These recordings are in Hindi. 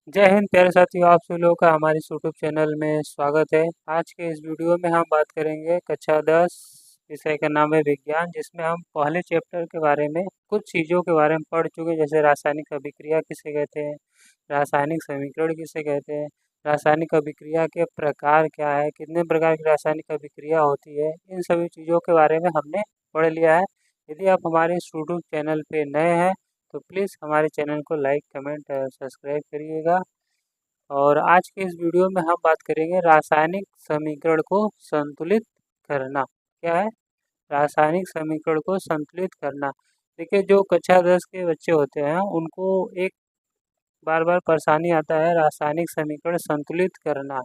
जय हिंद प्यारे साथियों, आप सभी लोगों का हमारे इस यूट्यूब चैनल में स्वागत है। आज के इस वीडियो में हम बात करेंगे कक्षा 10 विषय का नाम है विज्ञान, जिसमें हम पहले चैप्टर के बारे में कुछ चीज़ों के बारे में पढ़ चुके हैं, जैसे रासायनिक अभिक्रिया किसे कहते हैं, रासायनिक समीकरण किसे कहते हैं, रासायनिक अभिक्रिया के प्रकार क्या है, कितने प्रकार की रासायनिक अभिक्रिया होती है, इन सभी चीज़ों के बारे में हमने पढ़ लिया है। यदि आप हमारे इस यूट्यूब चैनल पे नए हैं तो प्लीज़ हमारे चैनल को लाइक, कमेंट और सब्सक्राइब करिएगा। और आज के इस वीडियो में हम बात करेंगे रासायनिक समीकरण को संतुलित करना। क्या है? रासायनिक समीकरण को संतुलित करना। देखिए, जो कक्षा 10 के बच्चे होते हैं उनको एक बार बार परेशानी आता है रासायनिक समीकरण संतुलित करना।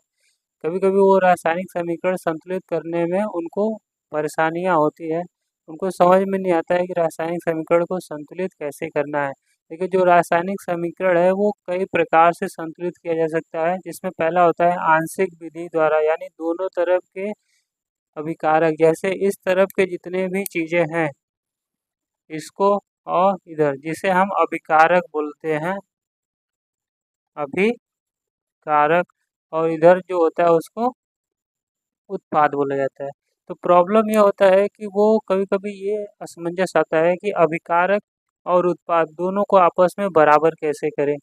कभी कभी वो रासायनिक समीकरण संतुलित करने में उनको परेशानियाँ होती है, उनको समझ में नहीं आता है कि रासायनिक समीकरण को संतुलित कैसे करना है। देखिए, जो रासायनिक समीकरण है वो कई प्रकार से संतुलित किया जा सकता है, जिसमें पहला होता है आंशिक विधि द्वारा, यानी दोनों तरफ के अभिकारक, जैसे इस तरफ के जितने भी चीज़ें हैं इसको, और इधर जिसे हम अभिकारक बोलते हैं, अभिकारक, और इधर जो होता है उसको उत्पाद बोला जाता है। तो प्रॉब्लम ये होता है कि वो कभी कभी ये असमंजस आता है कि अभिकारक और उत्पाद दोनों को आपस में बराबर कैसे करें।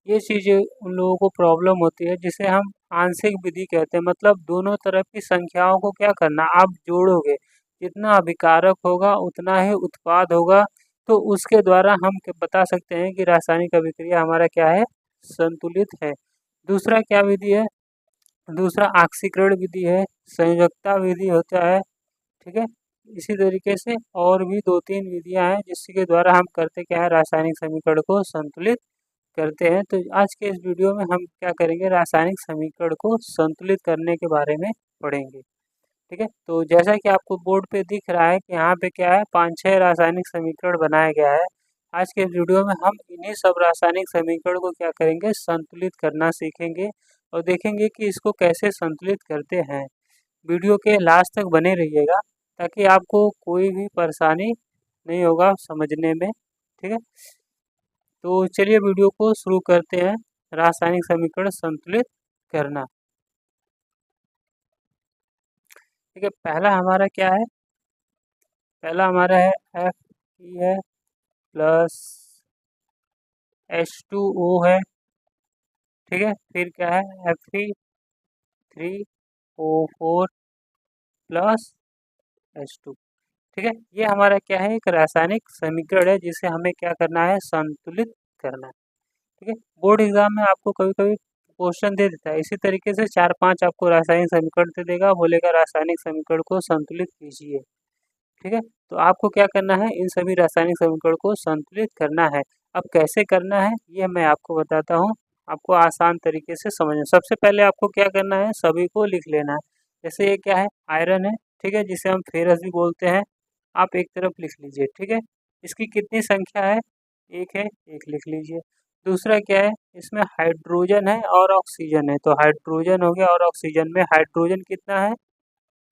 ये चीज़ें उन लोगों को प्रॉब्लम होती है, जिसे हम आंशिक विधि कहते हैं। मतलब दोनों तरफ की संख्याओं को क्या करना, आप जोड़ोगे, जितना अभिकारक होगा उतना ही उत्पाद होगा, तो उसके द्वारा हम बता सकते हैं कि रासायनिक अभिक्रिया हमारा क्या है, संतुलित है। दूसरा क्या विधि है? दूसरा ऑक्सीकरण विधि है, संयोजकता विधि होता है। ठीक है, इसी तरीके से और भी दो तीन विधियां हैं जिसके द्वारा हम करते क्या है, रासायनिक समीकरण को संतुलित करते हैं। तो आज के इस वीडियो में हम क्या करेंगे, रासायनिक समीकरण को संतुलित करने के बारे में पढ़ेंगे। ठीक है, तो जैसा कि आपको बोर्ड पे दिख रहा है कि यहाँ पे क्या है, 5-6 रासायनिक समीकरण बनाया गया है। आज के इस वीडियो में हम इन्हीं सब रासायनिक समीकरण को क्या करेंगे, संतुलित करना सीखेंगे और देखेंगे कि इसको कैसे संतुलित करते हैं। वीडियो के लास्ट तक बने रहिएगा ताकि आपको कोई भी परेशानी नहीं होगा समझने में। ठीक है, तो चलिए वीडियो को शुरू करते हैं। रासायनिक समीकरण संतुलित करना। ठीक है, पहला हमारा क्या है, पहला हमारा है एफ ई है प्लस H2O है। ठीक है, फिर क्या है, Fe3O4 प्लस H2। ठीक है, ये हमारा क्या है, एक रासायनिक समीकरण है जिसे हमें क्या करना है, संतुलित करना है। ठीक है, बोर्ड एग्जाम में आपको कभी कभी क्वेश्चन दे देता है इसी तरीके से, 4-5 आपको रासायनिक समीकरण दे देगा, बोलेगा रासायनिक समीकरण को संतुलित कीजिए। ठीक है, तो आपको क्या करना है, इन सभी रासायनिक समीकरण को संतुलित करना है। अब कैसे करना है ये मैं आपको बताता हूँ, आपको आसान तरीके से समझना। सबसे पहले आपको क्या करना है, सभी को लिख लेना है। जैसे ये क्या है, आयरन है। ठीक है, जिसे हम फेरस भी बोलते हैं, आप एक तरफ लिख लीजिए। ठीक है, इसकी कितनी संख्या है, एक है, एक लिख लीजिए। दूसरा क्या है, इसमें हाइड्रोजन है और ऑक्सीजन है, तो हाइड्रोजन हो गया, और ऑक्सीजन में हाइड्रोजन कितना है,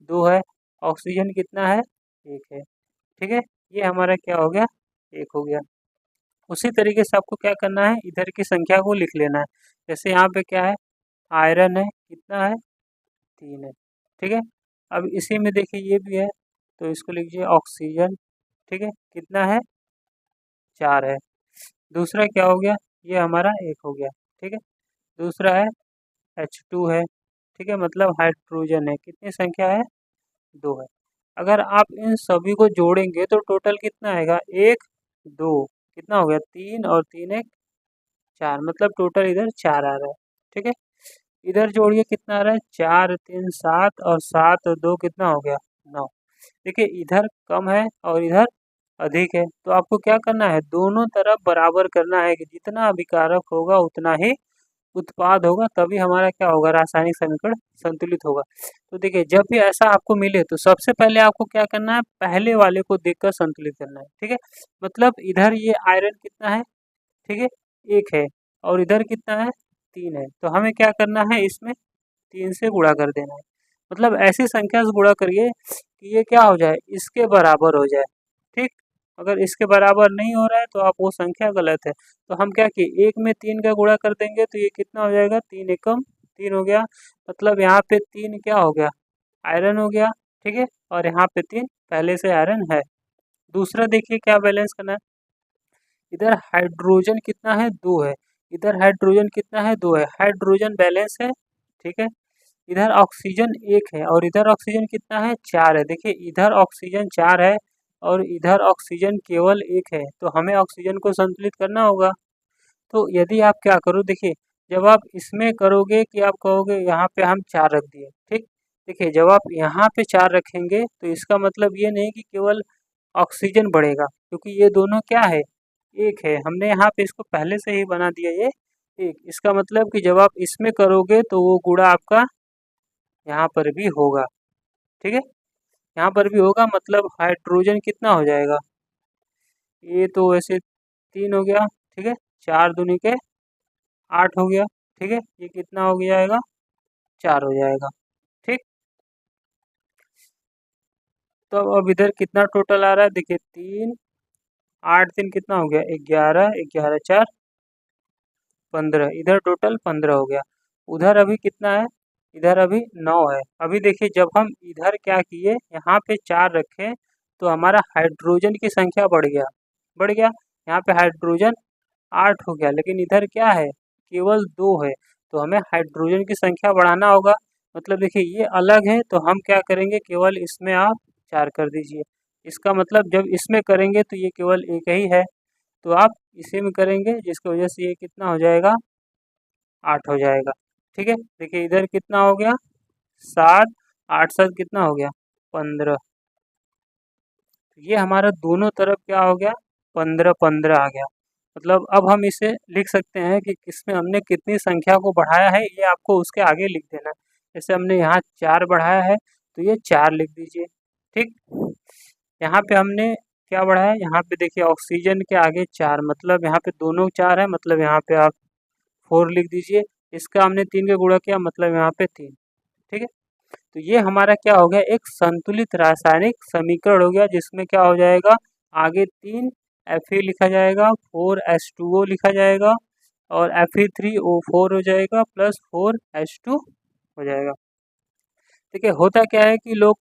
2 है, ऑक्सीजन कितना है, 1 है। ठीक है, ये हमारा क्या हो गया, 1 हो गया। उसी तरीके से आपको क्या करना है, इधर की संख्या को लिख लेना है। जैसे यहाँ पे क्या है, आयरन है, कितना है, 3 है। ठीक है, अब इसी में देखिए ये भी है, तो इसको लीजिए ऑक्सीजन। ठीक है, कितना है, 4 है। दूसरा क्या हो गया, ये हमारा 1 हो गया। ठीक है, दूसरा है H2 है। ठीक है, मतलब हाइड्रोजन है, कितनी संख्या है, 2 है। अगर आप इन सभी को जोड़ेंगे तो टोटल कितना आएगा, 1 2, कितना हो गया, 3 और 3 1 4, मतलब टोटल इधर 4 आ रहा है। ठीक है, इधर जोड़िए कितना आ रहा है, 4 3 7, और 7 और 2 कितना हो गया, 9। देखिए, इधर कम है और इधर अधिक है, तो आपको क्या करना है, दोनों तरफ बराबर करना है कि जितना अभिकारक होगा उतना ही उत्पाद होगा, तभी हमारा क्या होगा, रासायनिक समीकरण संतुलित होगा। तो देखिए, जब भी ऐसा आपको मिले तो सबसे पहले आपको क्या करना है, पहले वाले को देखकर संतुलित करना है। ठीक है, मतलब इधर ये आयरन कितना है, ठीक है, 1 है, और इधर कितना है, 3 है, तो हमें क्या करना है, इसमें 3 से गुणा कर देना है। मतलब ऐसी संख्या से गुणा करिए कि ये क्या हो जाए, इसके बराबर हो जाए। ठीक, अगर इसके बराबर नहीं हो रहा है तो आप वो संख्या गलत है। तो हम क्या किए, 1 में 3 का गुणा कर देंगे तो ये कितना हो जाएगा, 3 एकम 3 हो गया। मतलब यहाँ पे 3 क्या हो गया, आयरन हो गया, ठीक है। और यहाँ पे 3 पहले से आयरन है। दूसरा देखिए क्या बैलेंस करना है, इधर हाइड्रोजन कितना है, 2 है। इधर हाइड्रोजन कितना है, 2 है, हाइड्रोजन बैलेंस है, ठीक है। इधर ऑक्सीजन 1 है और इधर ऑक्सीजन कितना है, 4 है। देखिए इधर ऑक्सीजन 4 है और इधर ऑक्सीजन केवल 1 है, तो हमें ऑक्सीजन को संतुलित करना होगा। तो यदि आप क्या करो, देखिए जब आप इसमें करोगे कि आप कहोगे यहाँ पे हम 4 रख दिए, ठीक। देखिए जब आप यहाँ पे 4 रखेंगे तो इसका मतलब ये नहीं कि केवल ऑक्सीजन बढ़ेगा, क्योंकि ये दोनों क्या है, एक है। हमने यहाँ पे इसको पहले से ही बना दिया ये एक। इसका मतलब कि जब आप इसमें करोगे तो वो गुणा आपका यहाँ पर भी होगा, ठीक है। यहाँ पर भी होगा, मतलब हाइड्रोजन कितना हो जाएगा, ये तो वैसे 3 हो गया, ठीक है। 4 दूनी के 8 हो गया, ठीक है। ये कितना हो जाएगा, 4 हो जाएगा, ठीक। तो अब इधर कितना टोटल आ रहा है, देखिए 3 8 3 कितना हो गया, 11 11 4 15, इधर टोटल 15 हो गया। उधर अभी कितना है, इधर अभी 9 है। अभी देखिए जब हम इधर क्या किए, यहाँ पे 4 रखे तो हमारा हाइड्रोजन की संख्या बढ़ गया, बढ़ गया। यहाँ पे हाइड्रोजन 8 हो गया, लेकिन इधर क्या है, केवल 2 है। तो हमें हाइड्रोजन की संख्या बढ़ाना होगा। मतलब देखिए ये अलग है तो हम क्या करेंगे, केवल इसमें आप 4 कर दीजिए। इसका मतलब जब इसमें करेंगे तो ये केवल एक ही है, तो आप इसी में करेंगे, जिसकी वजह से ये कितना हो जाएगा, 8 हो जाएगा, ठीक है। देखिए इधर कितना हो गया, 7 8 7 कितना हो गया, 15। ये हमारा दोनों तरफ क्या हो गया, 15 15 आ गया। मतलब अब हम इसे लिख सकते हैं कि किसमें हमने कितनी संख्या को बढ़ाया है, ये आपको उसके आगे लिख देना है। जैसे हमने यहाँ 4 बढ़ाया है तो ये 4 लिख दीजिए, ठीक। यहाँ पे हमने क्या बढ़ाया, यहाँ पे देखिए ऑक्सीजन के आगे 4, मतलब यहाँ पे दोनों 4 है, मतलब यहाँ पे आप 4 लिख दीजिए। इसका हमने 3 का गुणा किया, मतलब यहाँ पे 3, ठीक है। तो ये हमारा क्या हो गया, एक संतुलित रासायनिक समीकरण हो गया, जिसमें क्या हो जाएगा, आगे 3 Fe लिखा जाएगा, 4 H2O लिखा जाएगा और Fe3O4 हो जाएगा प्लस 4 H2 हो जाएगा। देखिए होता क्या है कि लोग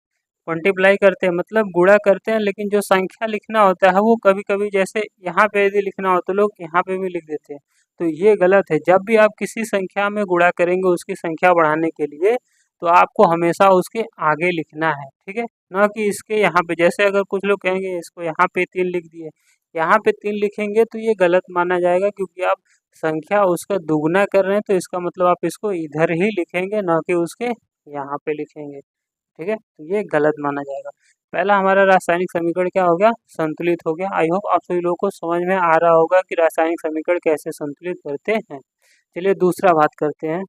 मल्टीप्लाई करते हैं, मतलब गुणा करते हैं, लेकिन जो संख्या लिखना होता है वो कभी कभी, जैसे यहाँ पे यदि लिखना हो तो लोग यहाँ पे भी लिख देते हैं। तो ये गलत है। जब भी आप किसी संख्या में गुणा करेंगे उसकी संख्या बढ़ाने के लिए, तो आपको हमेशा उसके आगे लिखना है, ठीक है। ना कि इसके यहाँ पे, जैसे अगर कुछ लोग कहेंगे इसको यहाँ पे 3 लिख दिए, यहाँ पे 3 लिखेंगे तो ये गलत माना जाएगा, क्योंकि आप संख्या उसका दुगना कर रहे हैं। तो इसका मतलब आप इसको इधर ही लिखेंगे, ना कि उसके यहाँ पे लिखेंगे, ठीक है। तो ये गलत माना जाएगा। पहला हमारा रासायनिक समीकरण क्या हो गया, संतुलित हो गया। आई होप आप सभी लोगों को समझ में आ रहा होगा कि रासायनिक समीकरण कैसे संतुलित करते हैं। चलिए दूसरा बात करते हैं।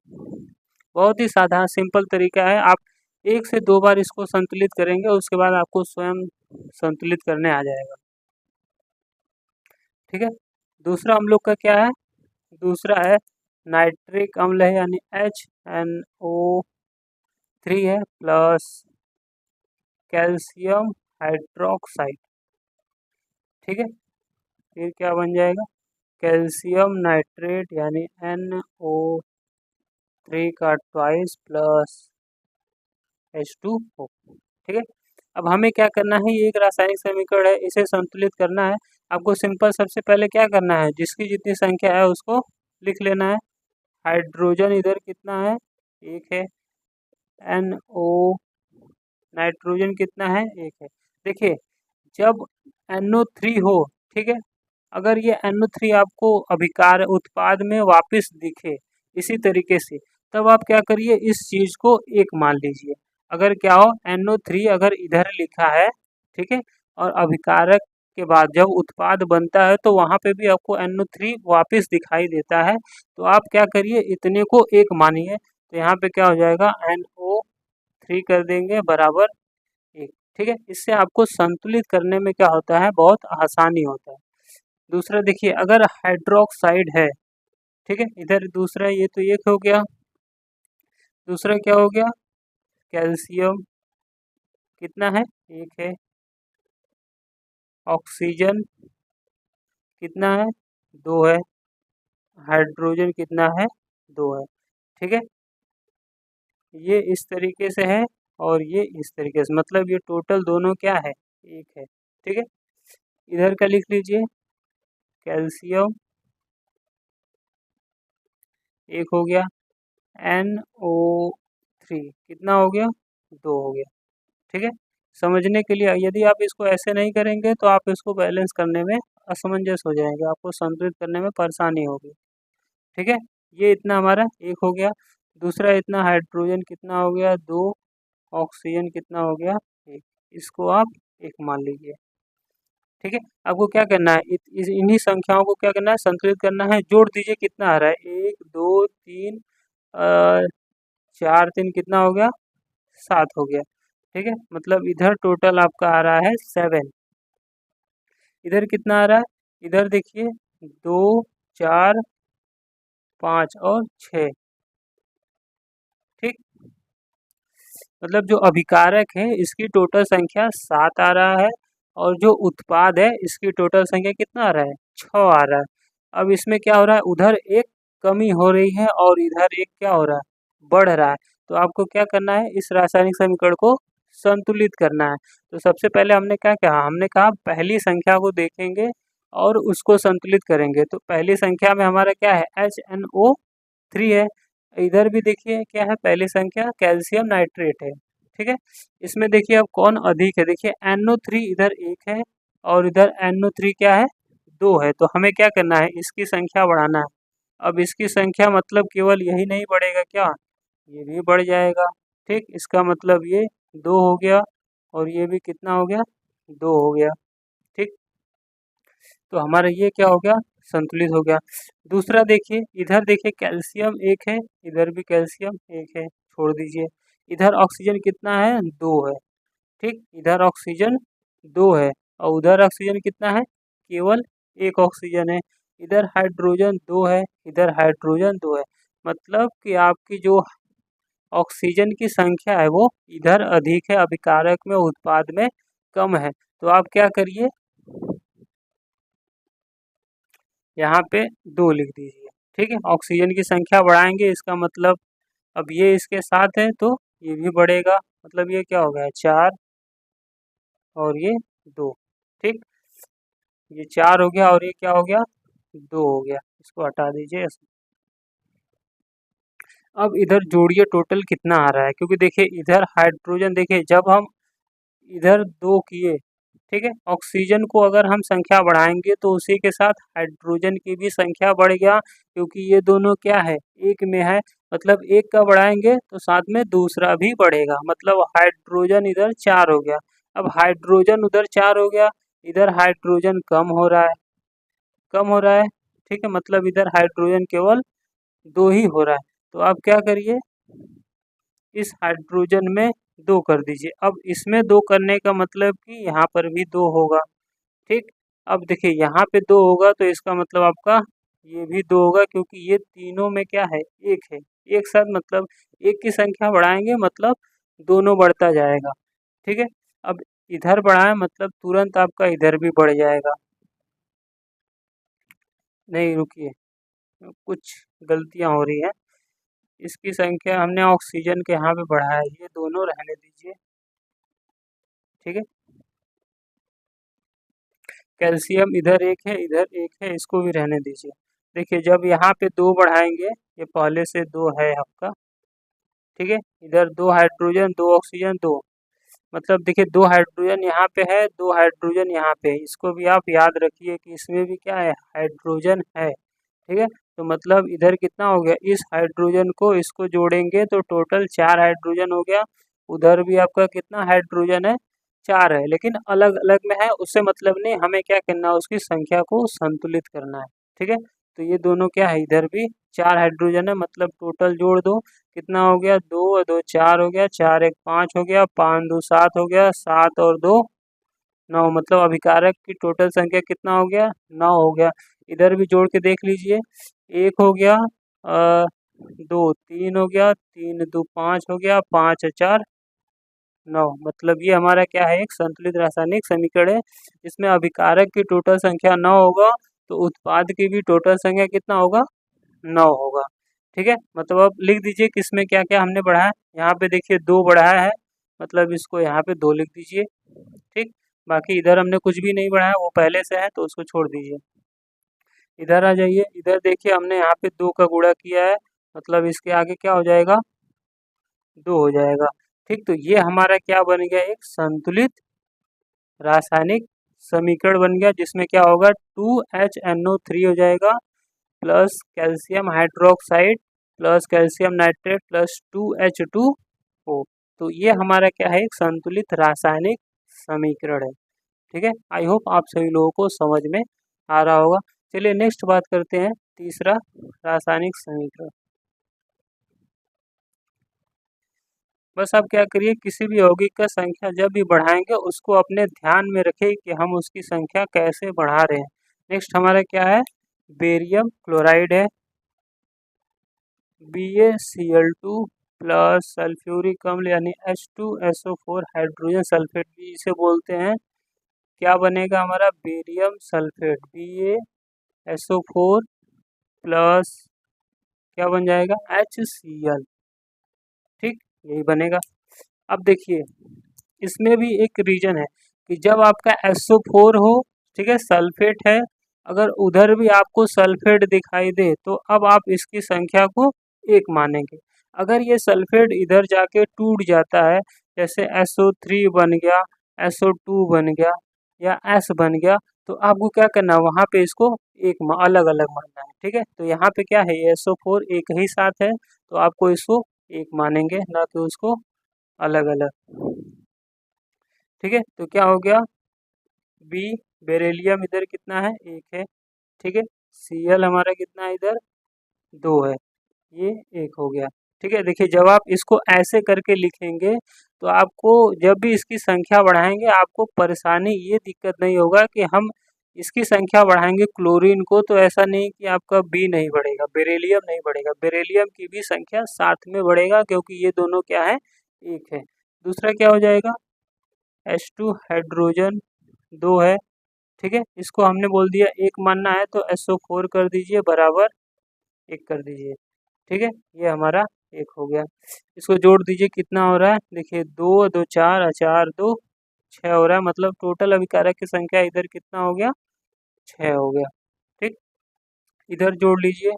बहुत ही साधारण सिंपल तरीका है, आप 1 से 2 बार इसको संतुलित करेंगे, उसके बाद आपको स्वयं संतुलित करने आ जाएगा, ठीक है। दूसरा हम लोग का क्या है, दूसरा है नाइट्रिक अम्ल है, यानी HNO3 है प्लस कैल्शियम हाइड्रोक्साइड, ठीक है। फिर क्या बन जाएगा, कैल्शियम नाइट्रेट यानी NO3 का ट्वाइस प्लस H2O, ठीक है। अब हमें क्या करना है, ये एक रासायनिक समीकरण है, इसे संतुलित करना है। आपको सिंपल सबसे पहले क्या करना है, जिसकी जितनी संख्या है उसको लिख लेना है। हाइड्रोजन इधर कितना है, 1 है। NO नाइट्रोजन कितना है, 1 है। देखिए जब NO3 हो, ठीक है, अगर ये NO3 आपको अभिकार उत्पाद में वापस दिखे इसी तरीके से, तब आप क्या करिए, इस चीज को 1 मान लीजिए। अगर क्या हो, NO3 अगर इधर लिखा है, ठीक है, और अभिकारक के बाद जब उत्पाद बनता है तो वहां पे भी आपको NO3 वापस दिखाई देता है, तो आप क्या करिए, इतने को 1 मानिए। तो यहाँ पे क्या हो जाएगा, NO3 कर देंगे बराबर 1, ठीक है। इससे आपको संतुलित करने में क्या होता है, बहुत आसानी होता है। दूसरा देखिए, अगर हाइड्रोक्साइड है, ठीक है, इधर दूसरा ये तो 1 हो गया। दूसरा क्या हो गया, कैल्शियम कितना है, 1 है। ऑक्सीजन कितना है, 2 है, हाइड्रोजन कितना है, 2 है। ठीक है, ये इस तरीके से है और ये इस तरीके से, मतलब ये टोटल दोनों क्या है, 1 है। ठीक है, इधर का लिख लीजिए, कैल्शियम 1 हो गया, NO3 कितना हो गया, 2 हो गया। ठीक है, समझने के लिए, यदि आप इसको ऐसे नहीं करेंगे तो आप इसको बैलेंस करने में असमंजस हो जाएंगे, आपको संतुलित करने में परेशानी होगी। ठीक है, ये इतना हमारा 1 हो गया, दूसरा इतना हाइड्रोजन कितना हो गया, 2, ऑक्सीजन कितना हो गया, 1। इसको आप 1 मान लीजिए। ठीक है, आपको क्या करना है, इन्हीं संख्याओं को क्या करना है, संतुलित करना है। जोड़ दीजिए कितना आ रहा है, 1 2 3 4 3 कितना हो गया, 7 हो गया। ठीक है, मतलब इधर टोटल आपका आ रहा है 7। इधर कितना आ रहा है, इधर देखिए 2 4 5 और 6। ठीक, मतलब जो अभिकारक है इसकी टोटल संख्या 7 आ रहा है, और जो उत्पाद है इसकी टोटल संख्या कितना आ रहा है, 6 आ रहा है। अब इसमें क्या हो रहा है, उधर एक कमी हो रही है और इधर एक क्या हो रहा है, बढ़ रहा है। तो आपको क्या करना है, इस रासायनिक समीकरण को संतुलित करना है। तो सबसे पहले हमने क्या कहा, हमने कहा पहली संख्या को देखेंगे और उसको संतुलित करेंगे। तो पहली संख्या में हमारा क्या है, HNO3 है। इधर भी देखिए क्या है, पहली संख्या कैल्शियम नाइट्रेट है। ठीक है, इसमें देखिए अब कौन अधिक है, देखिए NO3 इधर 1 है और इधर NO3 क्या है, 2 है। तो हमें क्या करना है, इसकी संख्या बढ़ाना है। अब इसकी संख्या मतलब केवल यही नहीं बढ़ेगा क्या, ये भी बढ़ जाएगा। ठीक, इसका मतलब ये 2 हो गया और ये भी कितना हो गया, 2 हो गया। ठीक, तो हमारा ये क्या हो गया, संतुलित हो गया। दूसरा देखिए, इधर देखिए कैल्शियम 1 है, इधर भी कैल्शियम 1 है, छोड़ दीजिए। इधर ऑक्सीजन कितना है, 2 है। ठीक, इधर ऑक्सीजन 2 है और उधर ऑक्सीजन कितना है, केवल 1 ऑक्सीजन है। इधर हाइड्रोजन 2 है, इधर हाइड्रोजन 2 है। मतलब कि आपकी जो ऑक्सीजन की संख्या है वो इधर अधिक है, अभिकारक में, उत्पाद में कम है। तो आप क्या करिए, यहाँ पे 2 लिख दीजिए। ठीक है, ऑक्सीजन की संख्या बढ़ाएंगे, इसका मतलब अब ये इसके साथ है तो ये भी बढ़ेगा, मतलब ये क्या हो गया, 4 और ये 2। ठीक, ये 4 हो गया और ये क्या हो गया, 2 हो गया, इसको हटा दीजिए। अब इधर जोड़िए टोटल कितना आ रहा है, क्योंकि देखिए इधर हाइड्रोजन, देखिए जब हम इधर 2 किए, ठीक है, ऑक्सीजन को अगर हम संख्या बढ़ाएंगे तो उसी के साथ हाइड्रोजन की भी संख्या बढ़ गया, क्योंकि ये दोनों क्या है, एक में है। मतलब एक का बढ़ाएंगे तो साथ में दूसरा भी बढ़ेगा, मतलब हाइड्रोजन इधर 4 हो गया। अब हाइड्रोजन उधर 4 हो गया, इधर हाइड्रोजन कम हो रहा है, कम हो रहा है। ठीक है, मतलब इधर हाइड्रोजन केवल 2 ही हो रहा है। तो आप क्या करिए, इस हाइड्रोजन में 2 कर दीजिए। अब इसमें 2 करने का मतलब कि यहाँ पर भी 2 होगा। ठीक, अब देखिए यहाँ पे 2 होगा तो इसका मतलब आपका ये भी 2 होगा, क्योंकि ये तीनों में क्या है, 1 है। एक साथ मतलब 1 की संख्या बढ़ाएंगे मतलब दोनों बढ़ता जाएगा। ठीक है, अब इधर बढ़ाएं मतलब तुरंत आपका इधर भी बढ़ जाएगा। नहीं रुकिए, कुछ गलतियाँ हो रही हैं। इसकी संख्या हमने ऑक्सीजन के यहाँ पे बढ़ाया है, ये दोनों रहने दीजिए। ठीक है, कैल्शियम इधर 1 है, इधर 1 है, इसको भी रहने दीजिए। देखिए जब यहाँ पे 2 बढ़ाएंगे, ये पहले से 2 है आपका। ठीक है, इधर 2 हाइड्रोजन 2 ऑक्सीजन 2, मतलब देखिए 2 हाइड्रोजन यहाँ पे है, 2 हाइड्रोजन यहाँ पे है। इसको भी आप याद रखिए कि इसमें भी क्या है, हाइड्रोजन है। ठीक है, तो मतलब इधर कितना हो गया, इस हाइड्रोजन को इसको जोड़ेंगे तो टोटल 4 हाइड्रोजन हो गया। उधर भी आपका कितना हाइड्रोजन है, 4 है, लेकिन अलग अलग में है, उससे मतलब नहीं, हमें क्या करना है, उसकी संख्या को संतुलित करना है। ठीक है, तो ये दोनों क्या है, इधर भी 4 हाइड्रोजन है, मतलब टोटल जोड़ दो कितना हो गया, 2 और 2 4 हो गया, 4 1 5 हो गया, 5 2 7 हो गया, 7 और 2 9, मतलब अभिकारक की टोटल संख्या कितना हो गया, 9 हो गया। इधर भी जोड़ के देख लीजिए, 1 हो गया, 2 3 हो गया, 3 2 5 हो गया, 5 4 9, मतलब ये हमारा क्या है, एक संतुलित रासायनिक समीकरण है जिसमें अभिकारक की टोटल संख्या 9 होगा, तो उत्पाद की भी टोटल संख्या कितना होगा, 9 होगा। ठीक है, मतलब अब लिख दीजिए किसमें क्या क्या हमने बढ़ाया। यहाँ पे देखिए 2 बढ़ाया है, मतलब इसको यहाँ पे 2 लिख दीजिए। ठीक, बाकी इधर हमने कुछ भी नहीं बढ़ाया, वो पहले से है तो उसको छोड़ दीजिए। इधर आ जाइए, इधर देखिए हमने यहाँ पे 2 का गुणा किया है, मतलब इसके आगे क्या हो जाएगा, 2 हो जाएगा। ठीक, तो ये हमारा क्या बन गया, एक संतुलित रासायनिक समीकरण बन गया, जिसमें क्या होगा 2HNO3 हो जाएगा plus calcium hydroxide plus calcium nitrate plus 2H2O। तो ये हमारा क्या है, एक संतुलित रासायनिक समीकरण है। ठीक है, आई होप आप सभी लोगों को समझ में आ रहा होगा। चलिए नेक्स्ट बात करते हैं, तीसरा रासायनिक समीकरण। बस आप क्या करिए, किसी भी यौगिक का संख्या जब भी बढ़ाएंगे उसको अपने ध्यान में रखें कि हम उसकी संख्या कैसे बढ़ा रहे हैं। नेक्स्ट हमारा क्या है, बेरियम क्लोराइड है, BaCl2 प्लस सल्फ्यूरिक अम्ल यानी H2SO4 हाइड्रोजन सल्फेट भी इसे बोलते हैं। क्या बनेगा हमारा, बेरियम सल्फेट BaSO4 प्लस क्या बन जाएगा, HCl। ठीक, यही बनेगा। अब देखिए इसमें भी एक रीजन है कि जब आपका SO4 हो, ठीक है, सल्फेट है, अगर उधर भी आपको सल्फेट दिखाई दे तो अब आप इसकी संख्या को 1 मानेंगे। अगर ये सल्फेट इधर जाके टूट जाता है, जैसे SO3 बन गया, SO2 बन गया या S बन गया, तो आपको क्या करना है, वहाँ पे इसको एक अलग अलग मानना है। ठीक है, तो यहाँ पे क्या है, SO4 एक ही साथ है, तो आपको इसको एक मानेंगे, ना कि उसको अलग अलग। ठीक है, तो क्या हो गया, बी बेरिलियम इधर कितना है, 1 है। ठीक है, Cl हमारा कितना है इधर, 2 है, ये 1 हो गया। ठीक है, देखिए जब आप इसको ऐसे करके लिखेंगे तो आपको जब भी इसकी संख्या बढ़ाएंगे आपको परेशानी, ये दिक्कत नहीं होगा कि हम इसकी संख्या बढ़ाएंगे क्लोरीन को, तो ऐसा नहीं कि आपका बी नहीं बढ़ेगा, बेरिलियम नहीं बढ़ेगा, बेरिलियम की भी संख्या साथ में बढ़ेगा, क्योंकि ये दोनों क्या है, 1 है। दूसरा क्या हो जाएगा, H2 हाइड्रोजन 2 है। ठीक है, इसको हमने बोल दिया 1 मानना है, तो SO4 कर दीजिए बराबर 1 कर दीजिए। ठीक है, ये हमारा 1 हो गया। इसको जोड़ दीजिए, कितना हो रहा है, देखिए 2 2 4 4 2 6 हो रहा है, मतलब टोटल अभिकारक की संख्या इधर कितना हो गया, 6 हो गया। ठीक, इधर जोड़ लीजिए,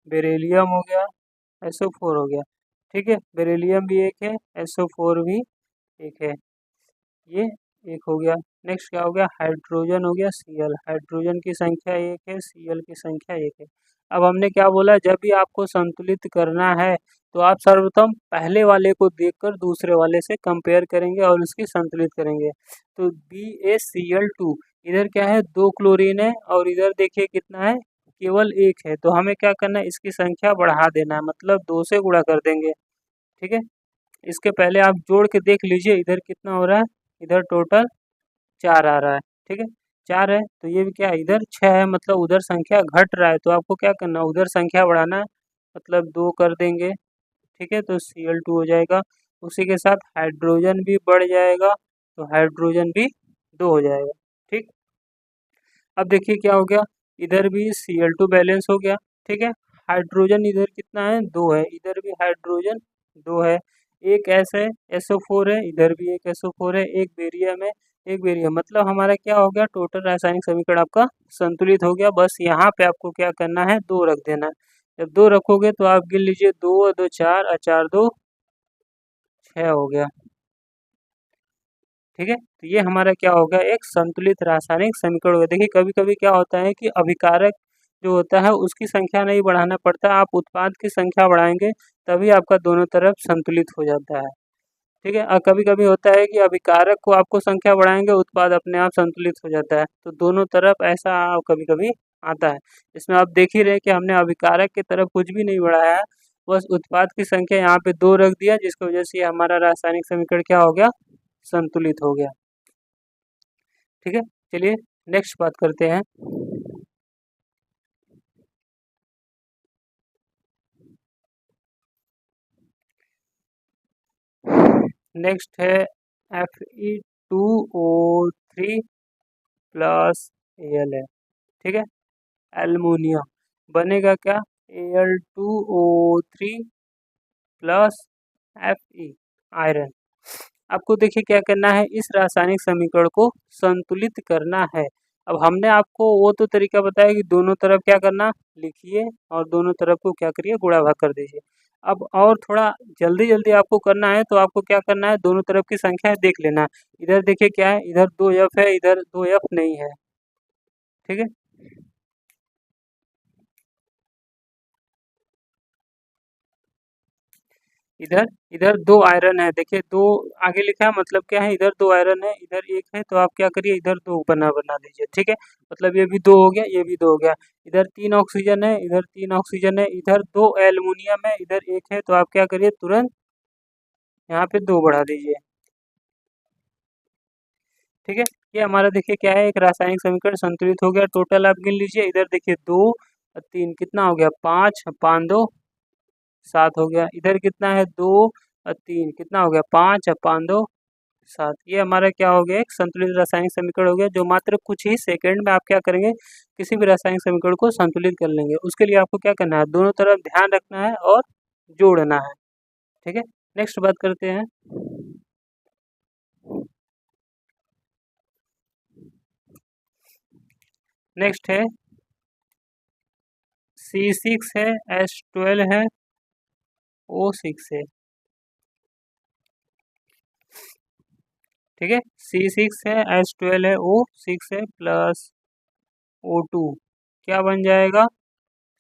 बेरिलियम हो गया, SO4 हो गया। ठीक है, बेरिलियम भी 1 है, SO4 भी 1 है, ये 1 हो गया। नेक्स्ट क्या हो गया, हाइड्रोजन हो गया, Cl, हाइड्रोजन की संख्या 1 है, Cl की संख्या 1 है। अब हमने क्या बोला, जब भी आपको संतुलित करना है तो आप सर्वप्रथम पहले वाले को देखकर दूसरे वाले से कंपेयर करेंगे और उसकी संतुलित करेंगे। तो BaCl2 इधर क्या है, 2 क्लोरीन है, और इधर देखिए कितना है, केवल 1 है, तो हमें क्या करना है, इसकी संख्या बढ़ा देना है, मतलब 2 से गुणा कर देंगे। ठीक है, इसके पहले आप जोड़ के देख लीजिए इधर कितना हो रहा है, इधर टोटल 4 आ रहा है। ठीक है, 4 है, तो ये भी क्या है, इधर 6 है, मतलब उधर संख्या घट रहा है, तो आपको क्या करना है, उधर संख्या बढ़ाना है, मतलब 2 कर देंगे। ठीक है, तो Cl2 हो जाएगा, उसी के साथ हाइड्रोजन भी बढ़ जाएगा, तो हाइड्रोजन भी 2 हो जाएगा। ठीक, अब देखिए क्या हो गया, इधर भी Cl2 बैलेंस हो गया। ठीक है, हाइड्रोजन इधर कितना है, 2 है, इधर भी हाइड्रोजन 2 है, एक S है, SO4 है, इधर भी एक SO4 है, एक बेरियम है, एक बेरियम, मतलब हमारा क्या हो गया, टोटल रासायनिक समीकरण आपका संतुलित हो गया। बस यहाँ पे आपको क्या करना है, 2 रख देना है। जब 2 रखोगे तो आप गिन लीजिए, 2 2 4 4 2 6 हो गया। ठीक है, तो ये हमारा क्या हो गया, एक संतुलित रासायनिक समीकरण हो गया। देखिए कभी कभी क्या होता है कि अभिकारक जो होता है उसकी संख्या नहीं बढ़ाना पड़ता, आप उत्पाद की संख्या बढ़ाएंगे तभी आपका दोनों तरफ संतुलित हो जाता है। ठीक है, और कभी कभी होता है कि अभिकारक को आपको संख्या बढ़ाएंगे, उत्पाद अपने आप संतुलित हो जाता है, तो दोनों तरफ ऐसा कभी कभी आता है। इसमें आप देख ही रहे कि हमने अभिकारक की तरफ कुछ भी नहीं बढ़ाया है, बस उत्पाद की संख्या यहाँ पे 2 रख दिया, जिसकी वजह से हमारा रासायनिक समीकरण क्या हो गया, संतुलित हो गया। ठीक है, चलिए नेक्स्ट बात करते हैं। नेक्स्ट है Fe2O3 प्लस Al है, ठीक है, एल्युमिनियम बनेगा क्या, Al2O3 प्लस Fe आयरन। आपको देखिए क्या करना है, इस रासायनिक समीकरण को संतुलित करना है। अब हमने आपको वो तो तरीका बताया कि दोनों तरफ क्या करना, लिखिए और दोनों तरफ को क्या करिए, गुणा भाग कर दीजिए। अब और थोड़ा जल्दी जल्दी आपको करना है तो आपको क्या करना है, दोनों तरफ की संख्या देख लेना। इधर देखिए क्या है, इधर 2F है, इधर 2F नहीं है, ठीक है। इधर इधर दो आयरन है, देखिए दो आगे लिखा है, मतलब क्या है, इधर दो आयरन है, इधर एक है, तो आप क्या करिए, इधर दो बना बना दीजिए, ठीक है। मतलब ये भी दो हो गया, ये भी दो हो गया। इधर 3 ऑक्सीजन है, इधर 3 ऑक्सीजन है, इधर 2 एल्युमिनियम है, इधर एक है, तो आप क्या करिए, तुरंत यहाँ पे 2 बढ़ा दीजिए, ठीक है। ये हमारा देखिए क्या है, एक रासायनिक समीकरण संतुलित हो गया। टोटल आप गिन लीजिए, इधर देखिए 2 और 3 कितना हो गया, 5, 5 2 7 हो गया। इधर कितना है, 2 और 3 कितना हो गया, 5 और 5 2 7। ये हमारा क्या हो गया, एक संतुलित रासायनिक समीकरण हो गया, जो मात्र कुछ ही सेकंड में आप क्या करेंगे, किसी भी रासायनिक समीकरण को संतुलित कर लेंगे। उसके लिए आपको क्या करना है, दोनों तरफ ध्यान रखना है और जोड़ना है, ठीक है। नेक्स्ट बात करते हैं, नेक्स्ट है C6 है, H12 है, O6 है, ठीक है। C6 है, H12 है, O6 है, प्लस O2 क्या बन जाएगा,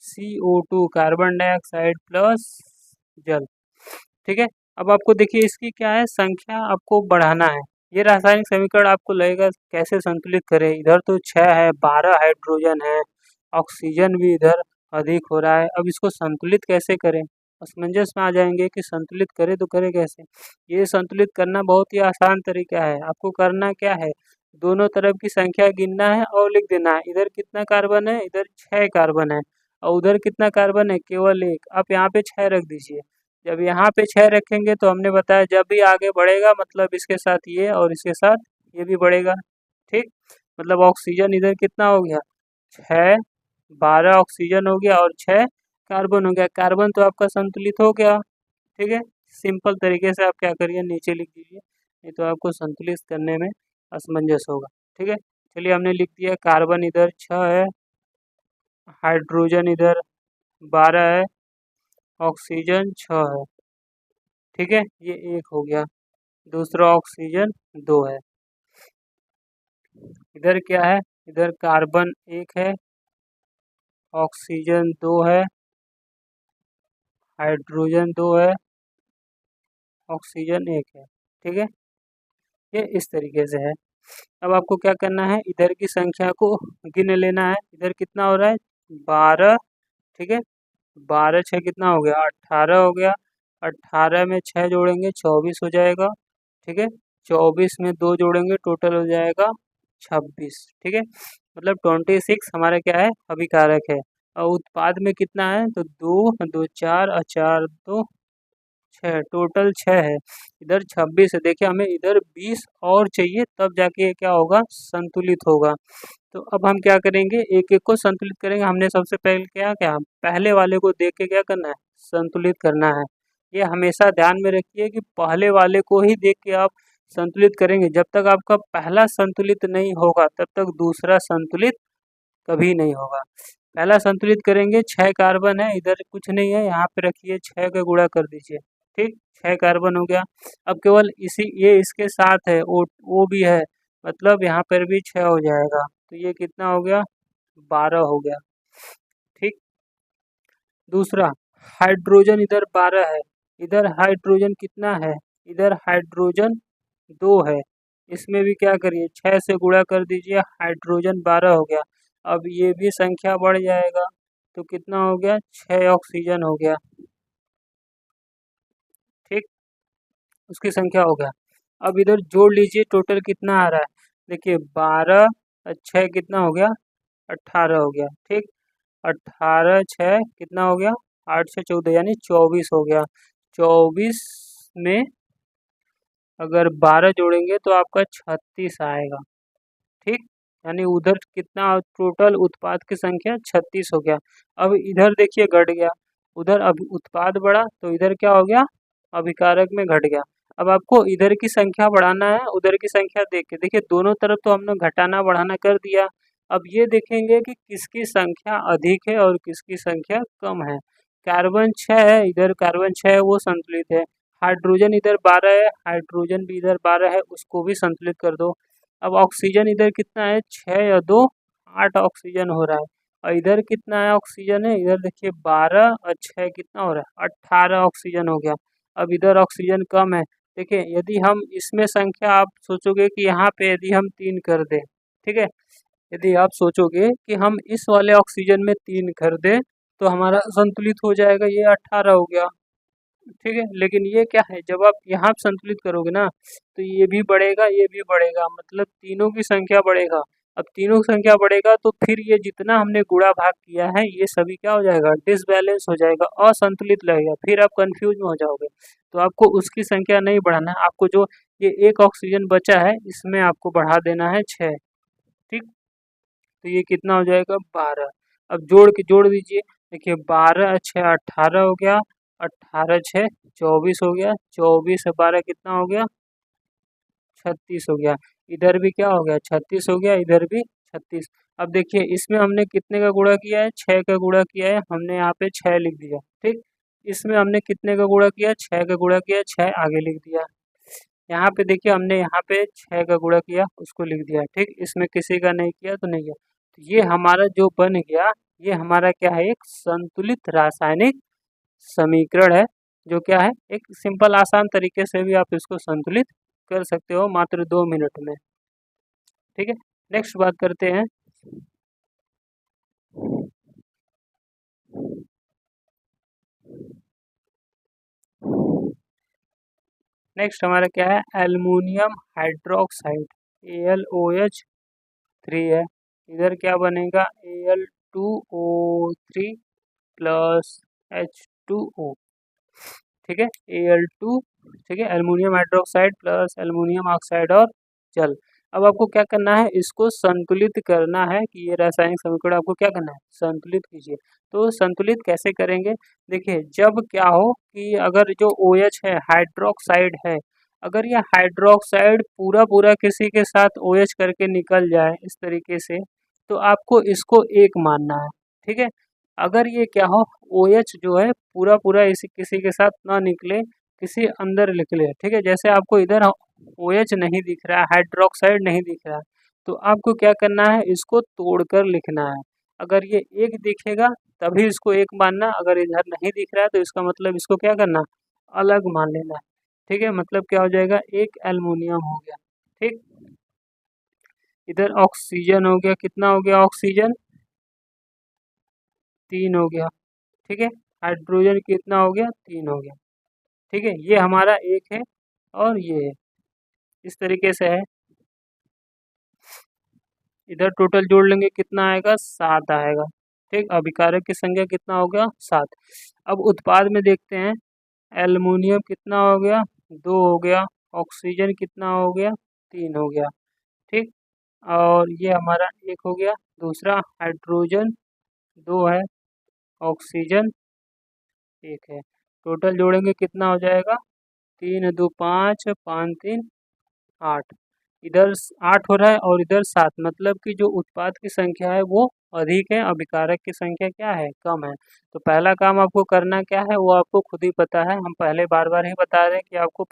CO2 कार्बन डाइऑक्साइड प्लस जल, ठीक है। अब आपको देखिए इसकी क्या है, संख्या आपको बढ़ाना है। ये रासायनिक समीकरण आपको लगेगा कैसे संतुलित करें, इधर तो 6 है, 12 हाइड्रोजन है, ऑक्सीजन भी इधर अधिक हो रहा है। अब इसको संतुलित कैसे करें, असमंजस में आ जाएंगे कि संतुलित करें तो करें कैसे। ये संतुलित करना बहुत ही आसान तरीका है। आपको करना क्या है, दोनों तरफ की संख्या गिनना है और लिख देना है, इधर कितना कार्बन है, इधर 6 कार्बन है, और उधर कितना कार्बन है, केवल एक। आप यहाँ पे 6 रख दीजिए। जब यहाँ पे 6 रखेंगे तो हमने बताया जब भी आगे बढ़ेगा मतलब इसके साथ ये और इसके साथ ये भी बढ़ेगा, ठीक। मतलब ऑक्सीजन इधर कितना हो गया, 6, 12 ऑक्सीजन हो गया और 6 कार्बन हो गया। कार्बन तो आपका संतुलित हो गया, ठीक है। सिंपल तरीके से आप क्या करिए, नीचे लिख दीजिए, नहीं तो आपको संतुलित करने में असमंजस होगा, ठीक है। चलिए हमने लिख दिया, कार्बन इधर 6 है, हाइड्रोजन इधर 12 है, ऑक्सीजन 6 है, ठीक है। ये एक हो गया, दूसरा ऑक्सीजन 2 है। इधर क्या है, इधर कार्बन 1 है, ऑक्सीजन 2 है, हाइड्रोजन 2 है, ऑक्सीजन 1 है, ठीक है। ये इस तरीके से है। अब आपको क्या करना है, इधर की संख्या को गिन लेना है। इधर कितना हो रहा है, 12, ठीक है। 12 6 कितना हो गया, 18 हो गया। 18 में 6 जोड़ेंगे 24 हो जाएगा, ठीक है। 24 में 2 जोड़ेंगे टोटल हो जाएगा 26, ठीक है। मतलब 26 हमारा क्या है, अभिकारक है। और उत्पाद में कितना है, तो 2 2 4 और 4 2 6, टोटल 6 है। इधर 26 है, देखिए हमें इधर 20 और चाहिए, तब जाके ये क्या होगा, संतुलित होगा। तो अब हम क्या करेंगे, एक एक को संतुलित करेंगे। हमने सबसे पहले क्या क्या, पहले वाले को देख के क्या करना है, संतुलित करना है। ये हमेशा ध्यान में रखिए कि पहले वाले को ही देख के आप संतुलित करेंगे। जब तक आपका पहला संतुलित नहीं होगा तब तक दूसरा संतुलित कभी नहीं होगा। पहला संतुलित करेंगे, 6 कार्बन है, इधर कुछ नहीं है, यहाँ पे रखिए, 6 का गुणा कर दीजिए, ठीक। 6 कार्बन हो गया। अब केवल इसी ये इसके साथ है, ओ भी है, मतलब यहाँ पर भी 6 हो जाएगा, तो ये कितना हो गया, 12 हो गया, ठीक। दूसरा हाइड्रोजन इधर 12 है, इधर हाइड्रोजन कितना है, इधर हाइड्रोजन 2 है। इसमें भी क्या करिए, 6 से गुणा कर दीजिए, हाइड्रोजन 12 हो गया। अब ये भी संख्या बढ़ जाएगा, तो कितना हो गया, 6 ऑक्सीजन हो गया, ठीक। उसकी संख्या हो गया। अब इधर जोड़ लीजिए, टोटल कितना आ रहा है, देखिए 12 और 6 कितना हो गया, 18 हो गया, ठीक। 18 6 कितना हो गया, 8 से 14 यानी 24 हो गया। 24 में अगर 12 जोड़ेंगे तो आपका 36 आएगा। ठीक, यानी उधर कितना टोटल उत्पाद की संख्या 36 हो गया। अब इधर देखिए घट गया, उधर अब उत्पाद बढ़ा तो इधर क्या हो गया, अभिकारक में घट गया। अब आपको इधर की संख्या बढ़ाना है, उधर की संख्या देख के देखिए, दोनों तरफ तो हमने घटाना बढ़ाना कर दिया। अब ये देखेंगे कि किसकी संख्या अधिक है और किसकी संख्या कम है। कार्बन 6 है, इधर कार्बन 6 है, वो संतुलित है। हाइड्रोजन इधर 12 है, हाइड्रोजन भी इधर 12 है, उसको भी संतुलित कर दो। अब ऑक्सीजन इधर कितना है, 6 या 2 8 ऑक्सीजन हो रहा है। और इधर कितना है ऑक्सीजन है, इधर देखिए 12 और 6 कितना हो रहा है, 18 ऑक्सीजन हो गया। अब इधर ऑक्सीजन कम है। देखिए यदि हम इसमें संख्या, आप सोचोगे कि यहाँ पे यदि हम 3 कर दें, ठीक है, यदि आप सोचोगे कि हम इस वाले ऑक्सीजन में 3 कर दें तो हमारा संतुलित हो जाएगा, ये 18 हो गया। ठीक है, लेकिन ये क्या है, जब आप यहाँ संतुलित करोगे ना तो ये भी बढ़ेगा, ये भी बढ़ेगा, मतलब तीनों की संख्या बढ़ेगा। अब तीनों की संख्या बढ़ेगा तो फिर ये जितना हमने गुणा भाग किया है ये सभी क्या हो जाएगा, डिसबैलेंस हो जाएगा, असंतुलित लगेगा, फिर आप कंफ्यूज में हो जाओगे। तो आपको उसकी संख्या नहीं बढ़ाना है, आपको जो ये एक ऑक्सीजन बचा है इसमें आपको बढ़ा देना है 6। ठीक, तो ये कितना हो जाएगा, 12। अब जोड़ दीजिए, देखिए 12 6 18 हो गया, 18 6 24 हो गया, 24 से 12 कितना हो गया, 36 हो गया। इधर भी क्या हो गया, 36 हो गया, इधर भी 36। अब देखिए इसमें हमने कितने का गुणा किया है, 6 का गुणा किया है, हमने यहाँ पे 6 लिख दिया। ठीक, इसमें हमने कितने का गुणा किया, 6 का गुणा किया, 6 आगे लिख दिया। यहाँ पे देखिए हमने यहाँ पे 6 का गुणा किया, उसको लिख दिया। ठीक, इसमें किसी का नहीं किया तो नहीं किया। तो ये हमारा जो बन गया, ये हमारा क्या है, एक संतुलित रासायनिक समीकरण है, जो क्या है, एक सिंपल आसान तरीके से भी आप इसको संतुलित कर सकते हो मात्र 2 मिनट में। ठीक है, नेक्स्ट बात करते हैं। नेक्स्ट हमारा क्या है, एल्युमिनियम हाइड्रोक्साइड, AlOH3 है। इधर क्या बनेगा, Al2O3 प्लस H2O। ठीक है, Al2, ठीक है, aluminium hydroxide plus aluminium oxide और जल। अब आपको क्या करना है, इसको संतुलित करना है, कि ये रासायनिक समीकरण आपको क्या करना है, संतुलित कीजिए। तो संतुलित कैसे करेंगे, देखिए जब क्या हो कि अगर जो OH है, हाइड्रोक्साइड है, अगर ये हाइड्रोक्साइड पूरा पूरा किसी के साथ OH करके निकल जाए इस तरीके से, तो आपको इसको एक मानना है। ठीक है, अगर ये क्या हो, OH जो है पूरा पूरा इसी किसी के साथ ना निकले, किसी अंदर निकले। ठीक है, जैसे आपको इधर OH नहीं दिख रहा है, हाइड्रोक्साइड नहीं दिख रहा है, तो आपको क्या करना है, इसको तोड़कर लिखना है। अगर ये एक दिखेगा तभी इसको एक मानना, अगर इधर नहीं दिख रहा है तो इसका मतलब इसको क्या करना, अलग मान लेना है। ठीक है, मतलब क्या हो जाएगा, एक एल्युमिनियम हो गया। ठीक, इधर ऑक्सीजन हो गया, कितना हो गया ऑक्सीजन, 3 हो गया। ठीक है, हाइड्रोजन कितना हो गया, 3 हो गया। ठीक है, ये हमारा एक है और ये है, इस तरीके से है। इधर टोटल जोड़ लेंगे कितना आएगा, 7 आएगा। ठीक, अभिकारक की संख्या कितना हो गया, 7। अब उत्पाद में देखते हैं, एल्युमिनियम कितना हो गया, 2 हो गया, ऑक्सीजन कितना हो गया, 3 हो गया। ठीक, और ये हमारा एक हो गया, दूसरा हाइड्रोजन 2 है, ऑक्सीजन 1 है। टोटल जोड़ेंगे कितना हो जाएगा, 3 2 5 5 3 8। इधर 8 हो रहा है और इधर 7, मतलब कि जो उत्पाद की संख्या है वो अधिक है, अभिकारक की संख्या क्या है, कम है। तो पहला काम आपको करना क्या है, वो आपको खुद ही पता है, हम पहले बार बार ही बता रहे हैं कि आपको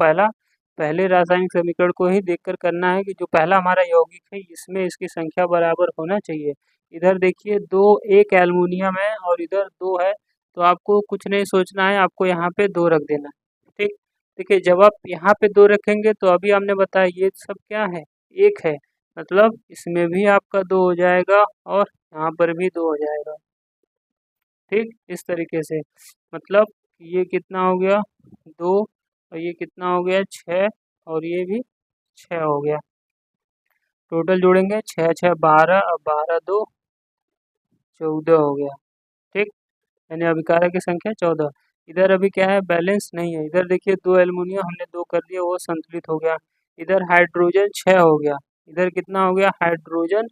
पहले रासायनिक समीकरण को ही देखकर करना है, कि जो पहला हमारा यौगिक है इसमें इसकी संख्या बराबर होना चाहिए। इधर देखिए एक एल्युमिनियम है और इधर 2 है, तो आपको कुछ नहीं सोचना है, आपको यहाँ पे 2 रख देना। ठीक, देखिए जब आप यहाँ पे 2 रखेंगे तो अभी हमने बताया ये सब क्या है, एक है, मतलब इसमें भी आपका 2 हो जाएगा और यहाँ पर भी 2 हो जाएगा। ठीक, इस तरीके से, मतलब ये कितना हो गया, 2, और ये कितना हो गया, 6, और ये भी 6 हो गया। टोटल जोड़ेंगे 6 6 12, और 12 2 14 हो गया। ठीक, यानी अभिकारक की संख्या 14। इधर अभी क्या है, बैलेंस नहीं है। इधर देखिए 2 एल्युमिनियम हमने 2 कर दिया, वो संतुलित हो गया। इधर हाइड्रोजन 6 हो गया। इधर कितना हो गया, हाइड्रोजन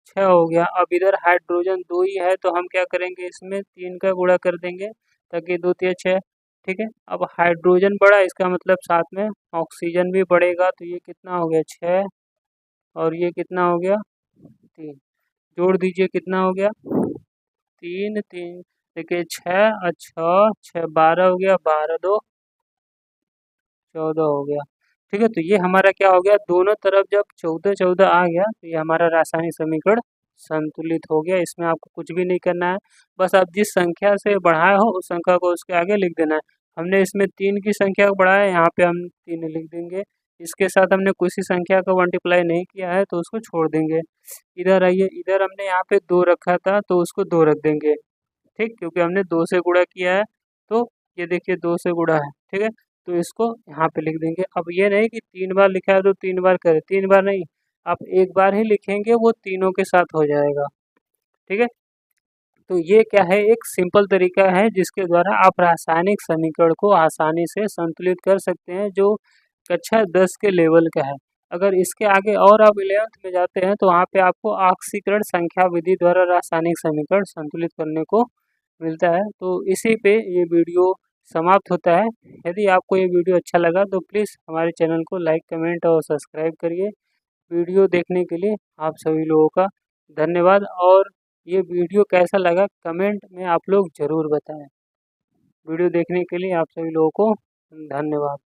6 हो गया। अब इधर हाइड्रोजन 2 ही है, तो हम क्या करेंगे, इसमें 3 का गुणा कर देंगे, ताकि 2 तिया 6। ठीक है, अब हाइड्रोजन बढ़ा, इसका मतलब साथ में ऑक्सीजन भी बढ़ेगा, तो ये कितना हो गया, 6, और ये कितना हो गया, 3। जोड़ दीजिए, कितना हो गया, 3 3, देखिए 6 और 6 6 12 हो गया, 12 2 14 हो गया। ठीक है, तो ये हमारा क्या हो गया, दोनों तरफ जब 14 14 आ गया, तो ये हमारा रासायनिक समीकरण संतुलित हो गया। इसमें आपको कुछ भी नहीं करना है, बस आप जिस संख्या से बढ़ाए हो उस संख्या को उसके आगे लिख देना है। हमने इसमें 3 की संख्या को बढ़ाया है, यहाँ पे हम 3 लिख देंगे। इसके साथ हमने किसी संख्या को मल्टीप्लाई नहीं किया है, तो उसको छोड़ देंगे। इधर आइए, इधर हमने यहाँ पे 2 रखा था, तो उसको 2 रख देंगे। ठीक, क्योंकि हमने 2 से गुणा किया है, तो ये देखिए 2 से गुणा है। ठीक है, तो इसको यहाँ पे लिख देंगे। अब ये नहीं कि 3 बार लिखा है तो 3 बार करें, 3 बार नहीं, आप एक बार ही लिखेंगे, वो तीनों के साथ हो जाएगा। ठीक है, तो ये क्या है, एक सिंपल तरीका है जिसके द्वारा आप रासायनिक समीकरण को आसानी से संतुलित कर सकते हैं, जो कक्षा 10 के लेवल का है। अगर इसके आगे और आप 11th में जाते हैं, तो वहाँ पे आपको ऑक्सीकरण संख्या विधि द्वारा रासायनिक समीकरण संतुलित करने को मिलता है। तो इसी पे ये वीडियो समाप्त होता है। यदि आपको ये वीडियो अच्छा लगा तो प्लीज़ हमारे चैनल को लाइक, कमेंट और सब्सक्राइब करिए। वीडियो देखने के लिए आप सभी लोगों का धन्यवाद, और ये वीडियो कैसा लगा कमेंट में आप लोग ज़रूर बताएं। वीडियो देखने के लिए आप सभी लोगों को धन्यवाद।